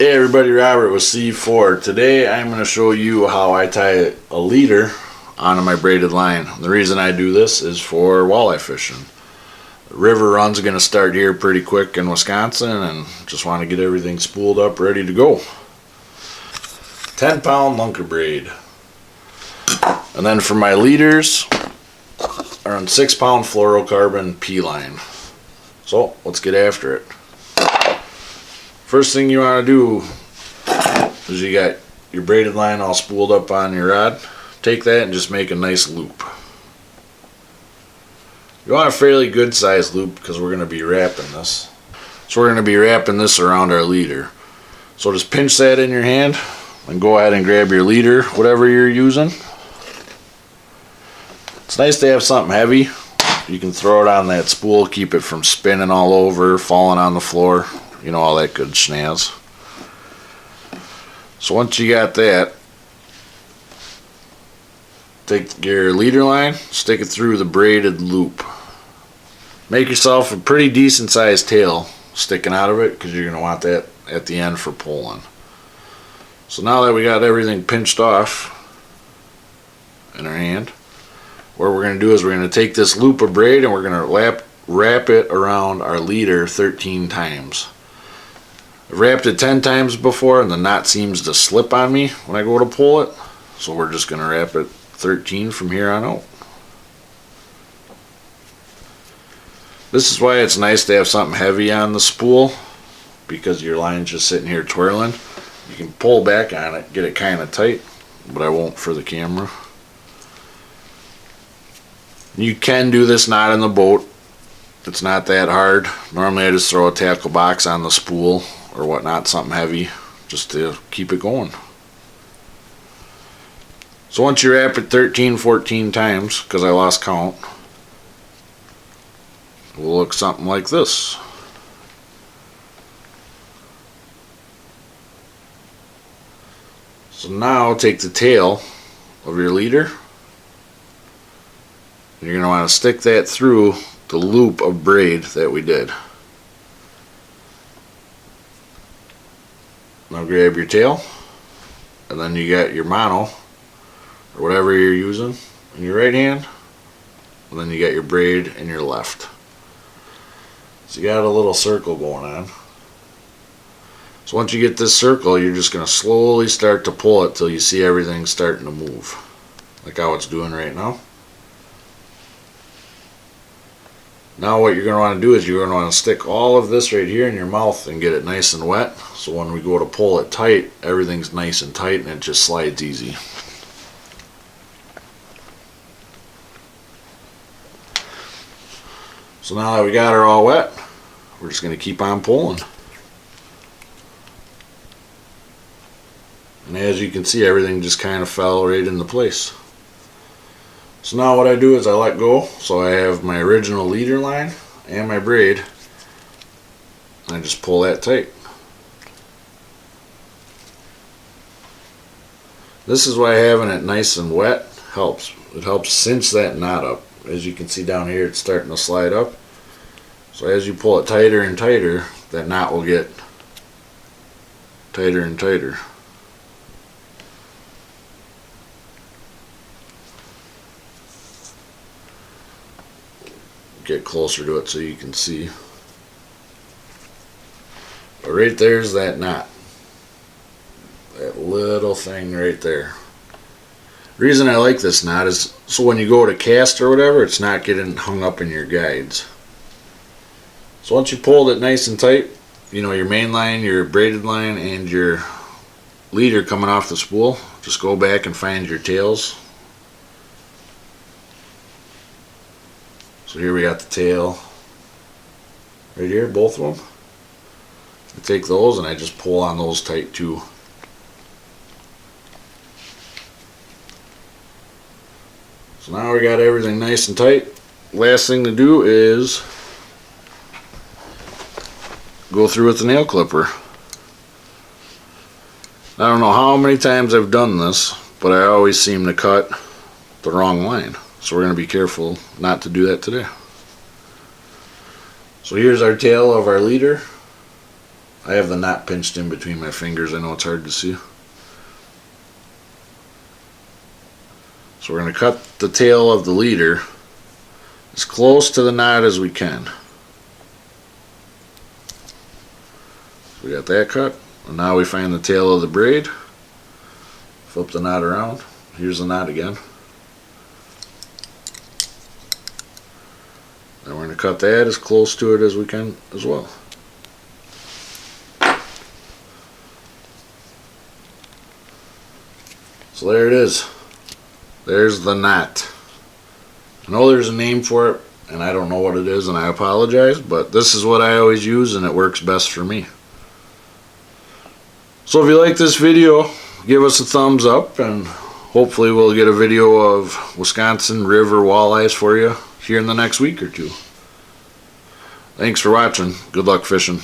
Hey everybody, Robert with C4. Today I'm going to show you how I tie a leader onto my braided line. The reason I do this is for walleye fishing. The river run's going to start here pretty quick in Wisconsin and just want to get everything spooled up, ready to go. 10-pound lunker braid. And then for my leaders, I run 6-pound fluorocarbon P-line. So let's get after it. First thing you want to do is you got your braided line all spooled up on your rod. Take that and just make a nice loop. You want a fairly good sized loop because we're going to be wrapping this. So we're going to be wrapping this around our leader. So just pinch that in your hand and go ahead and grab your leader, whatever you're using. It's nice to have something heavy. You can throw it on that spool, keep it from spinning all over, falling on the floor. You know, all that good snaz. So once you got that, take your leader line, stick it through the braided loop. Make yourself a pretty decent sized tail sticking out of it because you're going to want that at the end for pulling. So now that we got everything pinched off in our hand, what we're going to do is we're going to take this loop of braid and we're going to wrap it around our leader 13 times. I've wrapped it 10 times before and the knot seems to slip on me when I go to pull it. So we're just going to wrap it 13 from here on out. This is why it's nice to have something heavy on the spool, because your line's just sitting here twirling. You can pull back on it, get it kind of tight, but I won't for the camera. You can do this knot in the boat. It's not that hard. Normally I just throw a tackle box on the spool or whatnot, something heavy, just to keep it going. So once you wrap it 13, 14 times, because I lost count, it will look something like this. So now take the tail of your leader. You're going to want to stick that through the loop of braid that we did. Now grab your tail, and then you got your mono, or whatever you're using, in your right hand, and then you got your braid in your left. So you got a little circle going on. So once you get this circle, you're just going to slowly start to pull it till you see everything starting to move, like how it's doing right now. Now what you're going to want to do is you're going to want to stick all of this right here in your mouth and get it nice and wet. So when we go to pull it tight, everything's nice and tight and it just slides easy. So now that we got her all wet, we're just going to keep on pulling. And as you can see, everything just kind of fell right into place. So now what I do is I let go, so I have my original leader line and my braid, and I just pull that tight. This is why having it nice and wet helps. It helps cinch that knot up. As you can see down here, it's starting to slide up. So as you pull it tighter and tighter, that knot will get tighter and tighter. Get closer to it so you can see. But right there's that knot. That little thing right there. The reason I like this knot is so when you go to cast or whatever, it's not getting hung up in your guides. So once you pulled it nice and tight, you know, your main line, your braided line, and your leader coming off the spool, just go back and find your tails. So here we got the tail right here, both of them. I take those and I just pull on those tight too. So now we got everything nice and tight. Last thing to do is go through with the nail clipper. I don't know how many times I've done this, but I always seem to cut the wrong line. So we're going to be careful not to do that today. So here's our tail of our leader. I have the knot pinched in between my fingers. I know it's hard to see. So we're going to cut the tail of the leader as close to the knot as we can. So we got that cut. And now we find the tail of the braid. Flip the knot around. Here's the knot again. Then we're going to cut that as close to it as we can as well. So there it is. There's the knot. I know there's a name for it, and I don't know what it is, and I apologize, but this is what I always use, and it works best for me. So if you like this video, give us a thumbs up, and hopefully we'll get a video of Wisconsin River walleyes for you here in the next week or two. Thanks for watching. Good luck fishing.